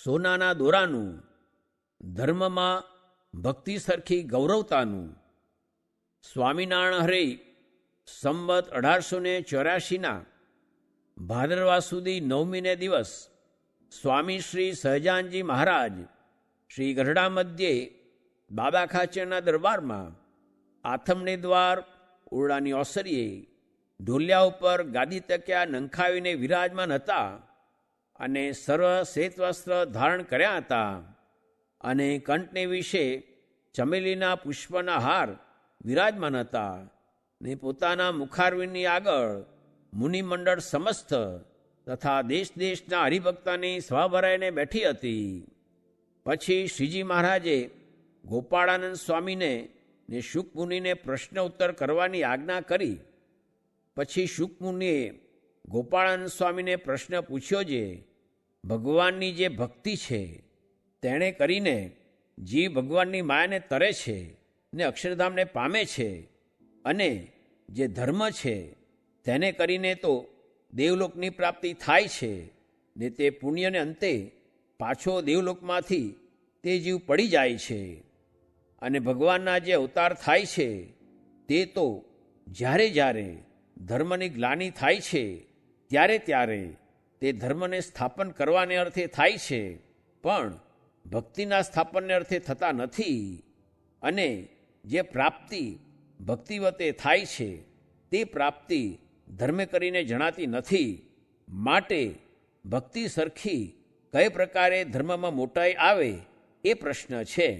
સોનાના દોરાનું, ધર્મમાં ભક્તિ સરખી ગૌરવતાનું. સ્વામિનારાયણ હરે સંવત 1884 ભાદરવા સુધી 9મીને દિવસ સ્વામી શ્રી સહજાનજી મહારાજ શ્રી ગઢડા મધ્યે બાબા ખાચરના દરબારમાં આથમણી દ્વાર ઓરડાની ઓસરીએ ઢોલિયા ઉપર ગાદી તક્યા નંખાવીને વિરાજમાન હતા અને સર્વ શ્વેતવસ્ત્ર ધારણ કર્યા હતા અને કંઠને વિશે ચમેલીના પુષ્પના હાર વિરાજમાન હતા ને પોતાના મુખારવિંદની આગળ મુનિમંડળ સમસ્ત તથા દેશ દેશના હરિભક્તની સભા ભરાઈને બેઠી હતી. પછી શ્રીજી મહારાજે ગોપાળાનંદ સ્વામીને ને શુકમુનિને પ્રશ્ન ઉત્તર કરવાની આજ્ઞા કરી. પછી શુકમુનિએ ગોપાળાનંદ સ્વામીને પ્રશ્ન પૂછ્યો છે, ભગવાનની જે ભક્તિ છે તેણે કરીને જીવ ભગવાનની માયાને તરે છે ને અક્ષરધામને પામે છે, અને જે ધર્મ છે તેને કરીને તો દેવલોકની પ્રાપ્તિ થાય છે ને તે પુણ્યને અંતે પાછો દેવલોકમાંથી તે જીવ પડી જાય છે. અને ભગવાનના જે અવતાર થાય છે તે તો જ્યારે જ્યારે ધર્મની ગ્લાનિ થાય છે ત્યારે ત્યારે તે ધર્મને સ્થાપન કરવાને અર્થે થાય છે, પણ ભક્તિના સ્થાપનને અર્થે થતા નથી. અને જે પ્રાપ્તિ ભક્તિવતે થાય છે તે પ્રાપ્તિ ધર્મે કરીને જણાતી નથી. માટે ભક્તિ સરખી કઈ પ્રકારે ધર્મમાં મોટાઈ આવે એ પ્રશ્ન છે.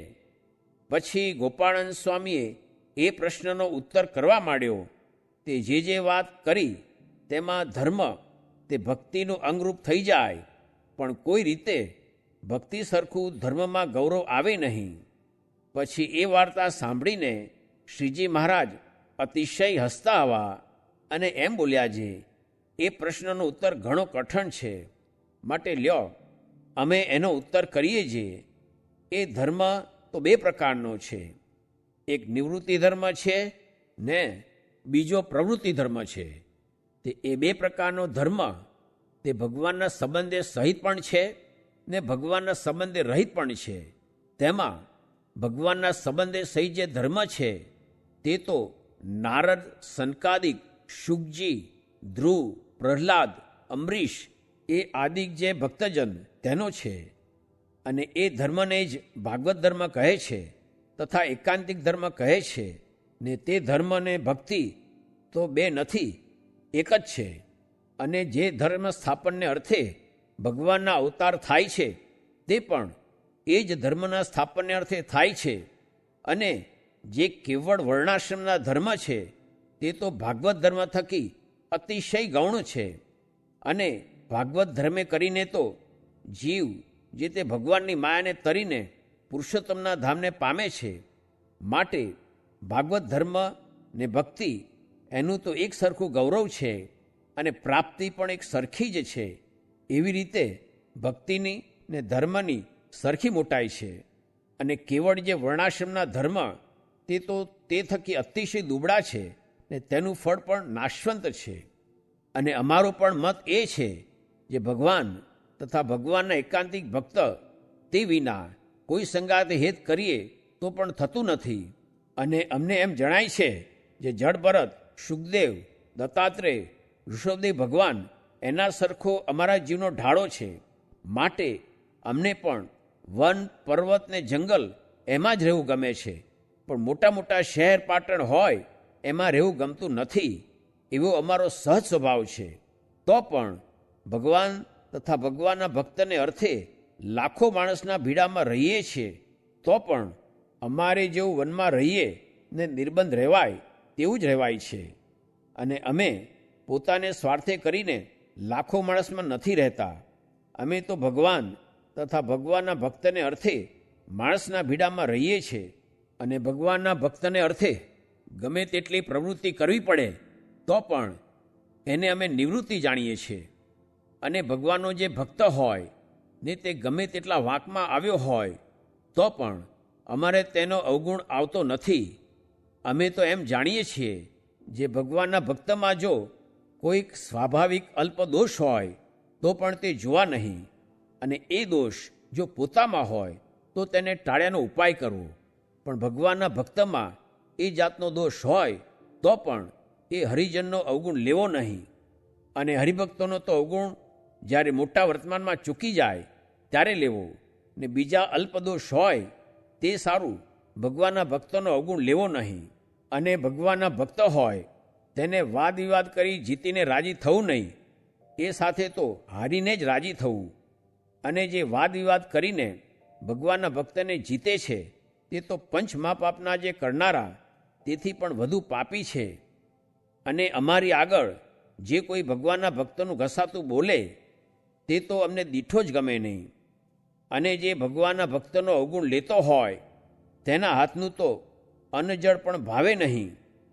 પછી ગોપાળાનંદ સ્વામીએ એ પ્રશ્નનો ઉત્તર કરવા માંડ્યો. તે જે વાત કરી તેમાં ધર્મ તે ભક્તિનું અંગરૂપ થઈ જાય, પણ કોઈ રીતે ભક્તિ સરખું ધર્મમાં ગૌરવ આવે નહીં. પછી એ વાર્તા સાંભળીને શ્રીજી મહારાજ અતિશય હસતા હવા અને એમ બોલ્યા છે, એ પ્રશ્નનો ઉત્તર ઘણો કઠણ છે, માટે લ્યો અમે એનો ઉત્તર કરીએ છીએ. એ ધર્મ તો બે પ્રકારનો છે, એક નિવૃત્તિ ધર્મ છે ને બીજો પ્રવૃત્તિ ધર્મ છે. તે એ બે પ્રકારનો ધર્મ તે ભગવાનના સંબંધે સહિત પણ છે ને ભગવાનના સંબંધે રહિત પણ છે. તેમાં ભગવાનના સંબંધે સહિત જે ધર્મ છે તે તો નારદ, સનકાદિક, શુકજી, ધ્રુવ, પ્રહલાદ, અમરીશ એ આદિક જે ભક્તજન તેનો છે. અને એ ધર્મને જ ભાગવત ધર્મ કહે છે તથા એકાંતિક ધર્મ કહે છે. ને તે ધર્મ ને ભક્તિ તો બે નથી, એક જ છે. અને જે ધર્મ સ્થાપનને અર્થે ભગવાનના અવતાર થાય છે તે પણ એ જ ધર્મના સ્થાપનને અર્થે થાય છે. અને જે કેવળ વર્ણાશ્રમના ધર્મ છે તે તો ભાગવત ધર્મ થકી અતિશય ગૌણ છે. અને ભાગવત ધર્મે કરીને તો જીવ જે તે ભગવાનની માયાને તરીને પુરુષોત્તમના ધામને પામે છે. માટે ભાગવત ધર્મ ને ભક્તિ એનું તો એક સરખું ગૌરવ છે અને પ્રાપ્તિ પણ એક સરખી જ છે. એવી રીતે ભક્તિની ને ધર્મની સરખી મોટાઈ છે. અને કેવળ જે વર્ણાશ્રમના ધર્મ તે તો તે થકી અતિશય દુબળા છે ને તેનું ફળ પણ નાશવંત છે. અને અમારો પણ મત એ છે જે ભગવાન તથા ભગવાનના એકાંતિક ભક્ત તે વિના કોઈ સંગાતે હેત કરીએ તો પણ થતું નથી. અને અમને એમ જણાય છે જે જડ ભરત, શુકદેવ, દત્તાત્રેય, ઋષભદેવ ભગવાન એના સરખો અમારા જીવનો ઢાળો છે. માટે અમને પણ વન, પર્વત ને જંગલ એમાં જ રહેવું ગમે છે, પણ મોટા મોટા શહેર પાટણ હોય એમાં રહેવું ગમતું નથી. એવો અમારો સહજ સ્વભાવ છે. તો પણ ભગવાન તથા ભગવાનના ભક્તને અર્થે લાખો માણસના ભીડામાં રહીએ છીએ, તો પણ અમારે જેવું વનમાં રહીએ ને નિર્બંધ રહેવાય તેવું જ રહેવાય છે. અને અમે પોતાને સ્વાર્થે કરીને લાખો માણસમાં નથી રહેતા. અમે તો ભગવાન તથા ભગવાનના ભક્તને અર્થે માણસના ભીડામાં રહીએ છીએ. અને ભગવાનના ભક્તને અર્થે ગમે તેટલી પ્રવૃત્તિ કરવી પડે તો પણ એને અમે નિવૃત્તિ જાણીએ છીએ. અને ભગવાનનો જે ભક્ત હોય ને તે ગમે તેટલા વાંકમાં આવ્યો હોય તો પણ અમારે તેનો અવગુણ આવતો નથી. અમે તો એમ જાણીએ છીએ જે ભગવાનના ભક્તમાં જો કોઈક સ્વાભાવિક અલ્પ દોષ હોય તો પણ તે જોવા નહીં. અને એ દોષ જો પોતામાં હોય તો તેને ટાળ્યાનો ઉપાય કરવો, પણ ભગવાનના ભક્તમાં એ જાતનો દોષ હોય તો પણ એ હરિજનનો અવગુણ લેવો નહીં. અને હરિભક્તોનો તો અવગુણ જ્યારે મોટા વર્તમાનમાં ચૂકી જાય ત્યારે લેવો, ને બીજા અલ્પદોષ હોય તે સારું, ભગવાનના ભક્તોનો અવગુણ લેવો નહીં. અને ભગવાનના ભક્ત હોય તેને વાદ વિવાદ કરી જીતીને રાજી થવું નહીં, એ સાથે તો હારીને જ રાજી થવું. અને જે વાદ વિવાદ કરીને ભગવાનના ભક્તને જીતે છે તે તો પંચ મહાપાપના જે કરનારા તેથી પણ વધુ પાપી છે. અને અમારી આગળ જે કોઈ ભગવાનના ભક્તનું ઘસાતું બોલે તે તો અમને દીઠો જ ગમે નહીં. અને જે ભગવાનના ભક્તનો અવગુણ લેતો હોય તેના હાથનું તો અન્નજળ પણ ભાવે નહીં.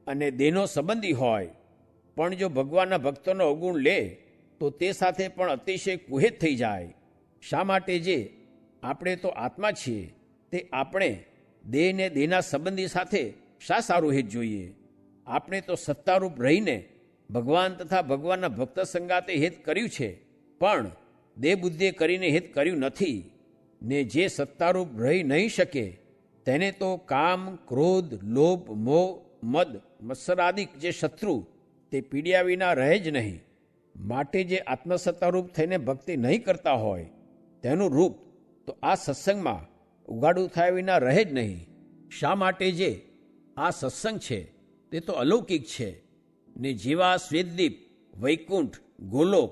અને દેહનો સંબંધી હોય પણ જો ભગવાનના ભક્તોનો અવગુણ લે તો તે સાથે પણ અતિશય કુહેત થઈ જાય. શા માટે? જે આપણે તો આત્મા છીએ તે આપણે દેહને દેહના સંબંધી સાથે શા સારું હિત જોઈએ? આપણે તો સત્તારૂપ રહીને ભગવાન તથા ભગવાનના ભક્ત સંગાતે હિત કર્યું છે, પણ દેહ બુદ્ધિએ કરીને હિત કર્યું નથી. ને જે સત્તારૂપ રહી નહીં શકે તેને તો કામ, ક્રોધ, લોભ, મોહ, મદ, મત્સરાદિક જે શત્રુ તે પીડ્યા વિના રહે જ નહીં. માટે જે આત્મસત્તારૂપ થઈને ભક્તિ નહીં કરતા હોય તેનું રૂપ તો આ સત્સંગમાં ઉગાડું થયા વિના રહે જ નહીં. શા માટે? જે આ સત્સંગ છે તે તો અલૌકિક છે, ને જેવા શ્વેતદીપ, વૈકુંઠ, ગોલોક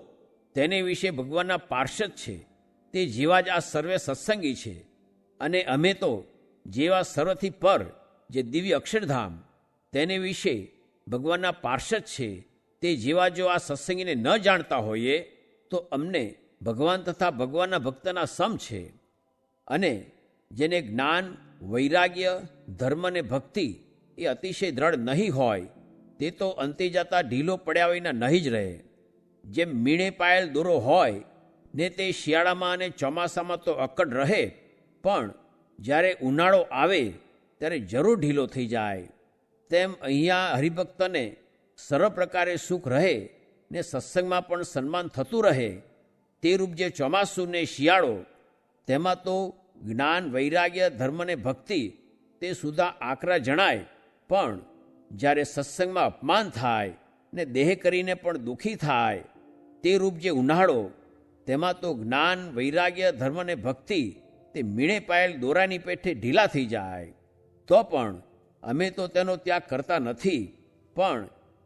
તેને વિશે ભગવાનના પાર્ષદ છે તે જેવા જ આ સર્વે સત્સંગી છે. અને અમે તો જેવા સર્વથી પર જે દિવ્ય અક્ષરધામ તેને વિશે ભગવાનના પાર્ષદ છે તે જેવા જો આ સત્સંગીને ન જાણતા હોઈએ તો અમને ભગવાન તથા ભગવાનના ભક્તના સમ છે. અને જેને જ્ઞાન, વૈરાગ્ય, ધર્મ અને ભક્તિ એ અતિશય દ્રઢ નહીં હોય તે તો અંતે જતા ઢીલો પડ્યા વિના નહીં જ રહે. જેમ મીણે પાયેલ દોરો હોય ને તે શિયાળામાં અને ચોમાસામાં તો અકડ રહે, પણ જ્યારે ઉનાળો આવે ત્યારે જરૂર ઢીલો થઈ જાય, તેમ અહીંયા હરિભક્તને સર્વ પ્રકારે સુખ રહે ને સત્સંગમાં પણ સન્માન થતું રહે તે રૂપ જે ચોમાસું ને શિયાળો તેમાં તો જ્ઞાન, વૈરાગ્ય, ધર્મ ને ભક્તિ તે સુધા આકરા જણાય, પણ જ્યારે સત્સંગમાં અપમાન થાય ને દેહ કરીને પણ દુઃખી થાય તે રૂપ જે ઉનાળો તેમાં તો જ્ઞાન, વૈરાગ્ય, ધર્મ ને ભક્તિ તે મીણે પાયેલ દોરાની પેઠે ઢીલા થઈ જાય. તો પણ અમે તો તેનો ત્યાગ કરતા નથી, પણ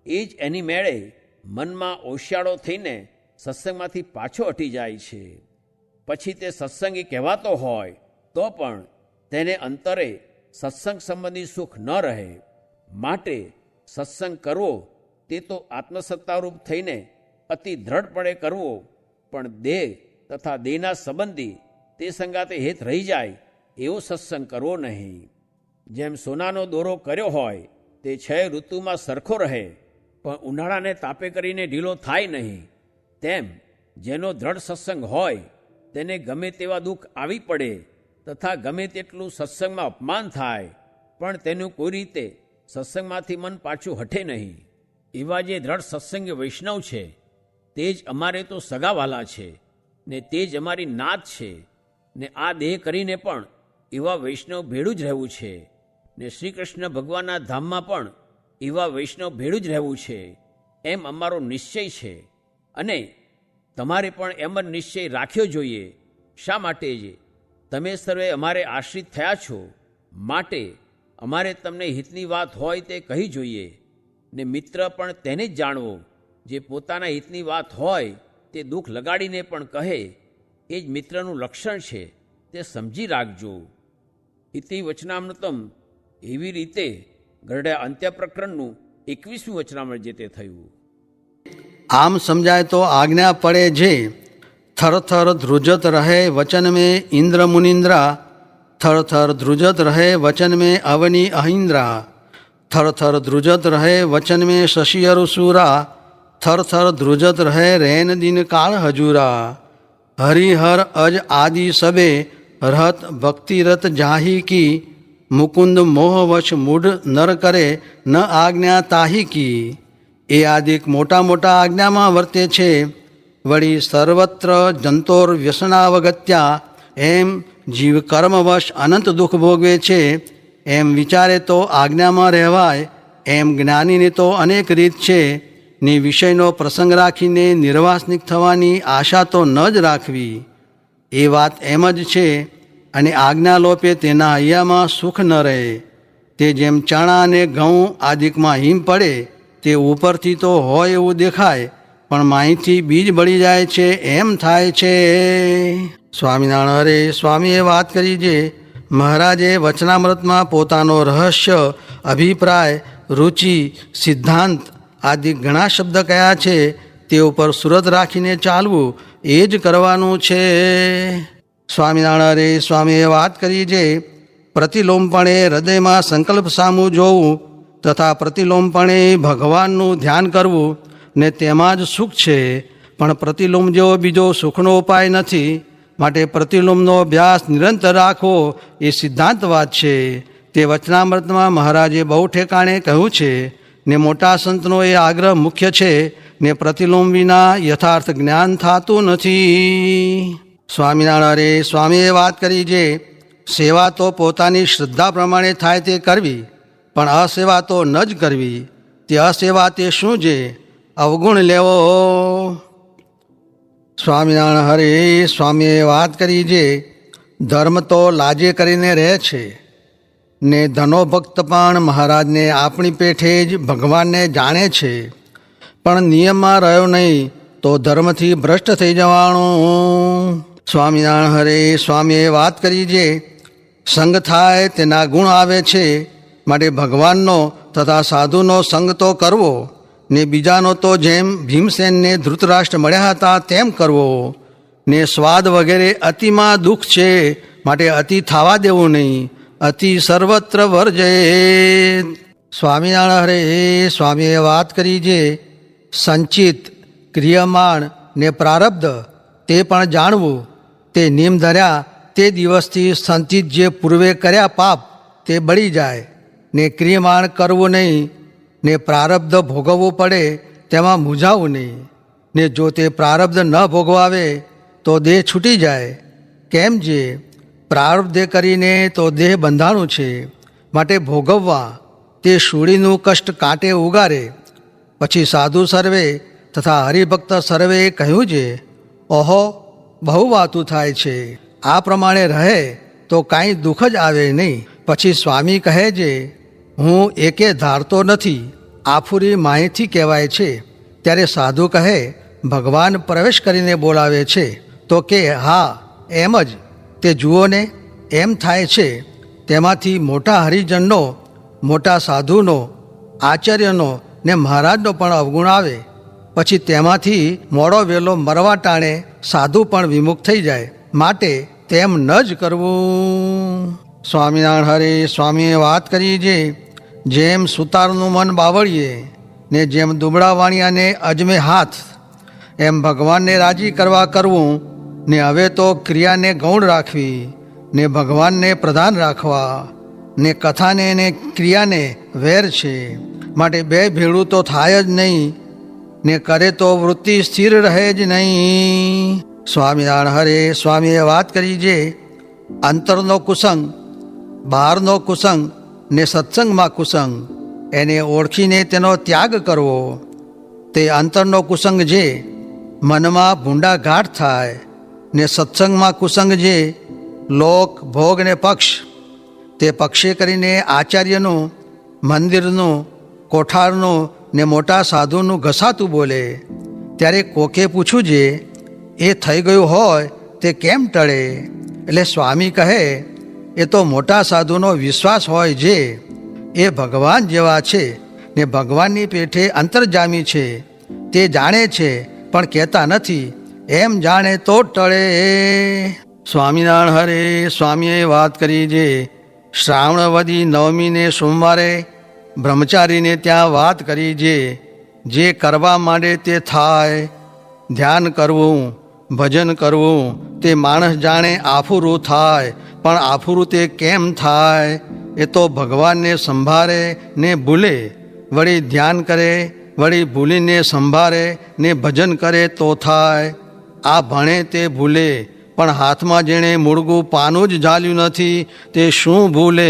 એ જ એની મેળે મનમાં ઓશિયાળો થઈને સત્સંગમાંથી પાછો હટી જાય છે. પછી તે સત્સંગી કહેવાતો હોય તો પણ તેને અંતરે સત્સંગ સંબંધી સુખ ન રહે. માટે સત્સંગ કરવો તે તો આત્મસત્તારૂપ થઈને અતિ દ્રઢપણે કરવો, પણ દેહ તથા દેહના સંબંધી તે સંગાતે હેત રહી જાય એવો સત્સંગ કરવો નહીં. જેમ સોનાનો દોરો કર્યો હોય તે 6 ઋતુમાં સરખો રહે પણ ઉનાળાને તાપે કરીને ઢીલો થાય નહીં, તેમ જેનો દ્રઢ સત્સંગ હોય તેને ગમે તેવા દુઃખ આવી પડે તથા ગમે તેટલું સત્સંગમાં અપમાન થાય પણ તેનું કોઈ રીતે સત્સંગમાંથી મન પાછું હટે નહીં. એવા જે દ્રઢ સત્સંગી વૈષ્ણવ છે તે જ અમારે તો સગાવાલા છે ને તે જ અમારી નાત છે. ને આ દેહ કરીને પણ એવા વૈષ્ણવ ભેળું જ રહેવું છે, ને શ્રી કૃષ્ણ ભગવાનના ધામમાં પણ એવા વૈષ્ણવ ભેળું જ રહેવું છે એમ અમારો નિશ્ચય છે. અને તમારે પણ એમ જ નિશ્ચય રાખ્યો જોઈએ. શા માટે? જે તમે સર્વે અમારે આશ્રિત થયા છો, માટે અમારે તમને હિતની વાત હોય તે કહી જોઈએ. ને મિત્ર પણ તેને જ જાણવો જે પોતાના હિતની વાત હોય તે દુઃખ લગાડીને પણ કહે, એ જ મિત્રનું લક્ષણ છે તે સમજી રાખજો. ઇતિ વચનામૃતમ. એવી રીતે ગરડા અંત્ય પ્રકરણનું 21મી વચનામૃત જે તે થયું. આમ સમજાય તો આજ્ઞા પડે જે થર થર ધ્રુજત રહે વચન में इंद्र मुनिंद्रा, थर थर ध्रुजत रहे वचन में अवनी अहिंद्रा, थर थर ध्रुजत रहे वचन में शशि अरुसूरा, थर थर ध्रुजत रहे रैन दिन काल हजूरा, हरिहर अज आदि सबे रहत भक्तिरत जाही की, मुकुंद मोहवश मूढ़ नर करे न आज्ञा ताही की. એ આદિક મોટા મોટા આજ્ઞામાં વર્તે છે, વળી સર્વત્ર જંતોર વ્યસનાવગત્યા એમ જીવ કર્મવશ અનંત દુઃખ ભોગવે છે, એમ વિચારે તો આજ્ઞામાં રહેવાય, એમ જ્ઞાનીની તો અનેક રીત છે, ને વિષયનો પ્રસંગ રાખીને નિર્વાસનિક થવાની આશા તો ન જ રાખવી. એ વાત એમ જ છે, અને આજ્ઞા લોપે તેના હૈયામાં સુખ ન રહે. તે જેમ ચણા અને ઘઉં આદિકમાં હિમ પડે, તે ઉપરથી તો હોય એવું દેખાય, પણ માહીથી બીજ બળી જાય છે એમ થાય છે. સ્વામિનારાયણ હરે સ્વામીએ વાત કરી છે. મહારાજે વચનામૃતમાં પોતાનો રહસ્ય, અભિપ્રાય, રુચિ, સિદ્ધાંત આદિ ઘણા શબ્દ કયા છે, તે ઉપર સુરત રાખીને ચાલવું એ જ કરવાનું છે. સ્વામિનારાયણ હરે સ્વામીએ વાત કરી છે. પ્રતિલોમપણે હૃદયમાં સંકલ્પ સામું જોવું તથા પ્રતિલોમપણે ભગવાનનું ધ્યાન કરવું ને તેમાં જ સુખ છે, પણ પ્રતિલોમ જેવો બીજો સુખનો ઉપાય નથી. માટે પ્રતિલોમનો અભ્યાસ નિરંતર રાખવો એ સિદ્ધાંત વાત છે. તે વચનામૃતમાં મહારાજે બહુ ઠેકાણે કહ્યું છે, ને મોટા સંતનો એ આગ્રહ મુખ્ય છે, ને પ્રતિલોમ વિના યથાર્થ જ્ઞાન થતું નથી. સ્વામિનારાયણ સ્વામીએ વાત કરી છે. સેવા તો પોતાની શ્રદ્ધા પ્રમાણે થાય તે કરવી, પણ અસેવા તો ન જ કરવી. તે અસેવા તે શું છે? અવગુણ લેવો. સ્વામિનારાયણ હરે સ્વામીએ વાત કરી છે. ધર્મ તો લાજે કરીને રહે છે, ને ધનો ભક્ત પણ મહારાજને આપણી પેઠે જ ભગવાનને જાણે છે, પણ નિયમમાં રહ્યો નહીં તો ધર્મથી ભ્રષ્ટ થઈ જવાનું. સ્વામિનારાયણ હરે સ્વામીએ વાત કરી છે. સંગ થાય તેના ગુણ આવે છે, માટે ભગવાનનો તથા સાધુનો સંગ તો કરવો, ને બીજાનો તો જેમ ભીમસેનને ધૃતરાષ્ટ્ર મળ્યા હતા તેમ કરવો. ને સ્વાદ વગેરે અતિમાં દુઃખ છે, માટે અતિ થવા દેવું નહીં. અતિ સર્વત્ર વર્જે. સ્વામિનારાયણ હરે સ્વામીએ વાત કરી છે. સંચિત, ક્રિયમાણ ને પ્રારબ્ધ તે પણ જાણવું. તે નિયમ ધર્યા તે દિવસથી સંચિત જે પૂર્વે કર્યા પાપ તે બળી જાય, ને ક્રિયમાણ કરવું નહીં, ને પ્રારબ્ધ ભોગવવું પડે તેમાં મૂંઝાવું નહીં. ને જો તે પ્રારબ્ધ ન ભોગવાવે તો દેહ છૂટી જાય. કેમ જે પ્રારબ્ધે કરીને તો દેહ બંધાણું છે, માટે ભોગવવા. તે શૂળીનું કષ્ટ કાંટે ઉગારે. પછી સાધુ સર્વે તથા હરિભક્ત સર્વે કહ્યું છે, ઓહો બહુ વાતું થાય છે. આ પ્રમાણે રહે તો કાંઈ દુઃખ જ આવે નહીં. પછી સ્વામી કહે છે, હું એકે ધારતો નથી, આફુરી માહિતી કહેવાય છે. ત્યારે સાધુ કહે, ભગવાન પ્રવેશ કરીને બોલાવે છે, તો કે હા એમ જ. તે જુઓ ને એમ થાય છે. તેમાંથી મોટા હરિજનનો, મોટા સાધુનો, આચાર્યનો ને મહારાજનો પણ અવગુણ આવે. પછી તેમાંથી મોડો વેલો મરવા ટાણે સાધુ પણ વિમુખ થઈ જાય. માટે તેમ ન જ કરવું. સ્વામિનારાયણ હરે સ્વામીએ વાત કરી છે. જેમ સુતારનું મન બાવળીએ, ને જેમ દુબળા વાણિયાને અજમે હાથ, એમ ભગવાનને રાજી કરવા કરવું. ને હવે તો ક્રિયાને ગૌણ રાખવી, ને ભગવાનને પ્રધાન રાખવા. ને કથાને ને ક્રિયાને વેર છે, માટે બે ભેળું તો થાય જ નહીં. ને કરે તો વૃત્તિ સ્થિર રહે જ નહીં. સ્વામિનારાયણ હરે સ્વામીએ વાત કરી છે. અંતરનો કુસંગ, બહારનો કુસંગ ને સત્સંગમાં કુસંગ, એને ઓળખીને તેનો ત્યાગ કરવો. તે અંતરનો કુસંગ જે મનમાં ભૂંડા ઘાટ થાય, ને સત્સંગમાં કુસંગ જે લોક ભોગ ને પક્ષ, તે પક્ષે કરીને આચાર્યનું, મંદિરનું, કોઠારનું ને મોટા સાધુનું ઘસાતું બોલે. ત્યારે કોકે પૂછ્યું છે, એ થઈ ગયું હોય તે કેમ ટળે? એટલે સ્વામી કહે, એ તો મોટા સાધુનો વિશ્વાસ હોય જે એ ભગવાન જેવા છે, ને ભગવાનની પેઠે અંતર્જામી છે. તે જાણે છે પણ કહેતા નથી. એમ જાણે તો ટળે. સ્વામિનારાયણ હરે સ્વામીએ વાત કરી છે. શ્રાવણવદી નવમીને સોમવારે બ્રહ્મચારીને ત્યાં વાત કરી છે. જે કરવા માંડે તે થાય. ધ્યાન કરવું, ભજન કરવું તે માણસ જાણે આફુરું થાય, પણ આફુરું તે કેમ થાય? એ તો ભગવાનને સંભાળે ને ભૂલે, વળી ધ્યાન કરે, વળી ભૂલીને સંભાળે ને ભજન કરે તો થાય. આ ભણે તે ભૂલે, પણ હાથમાં જેણે મૂળગું પાનું જ ઝાલ્યું નથી તે શું ભૂલે.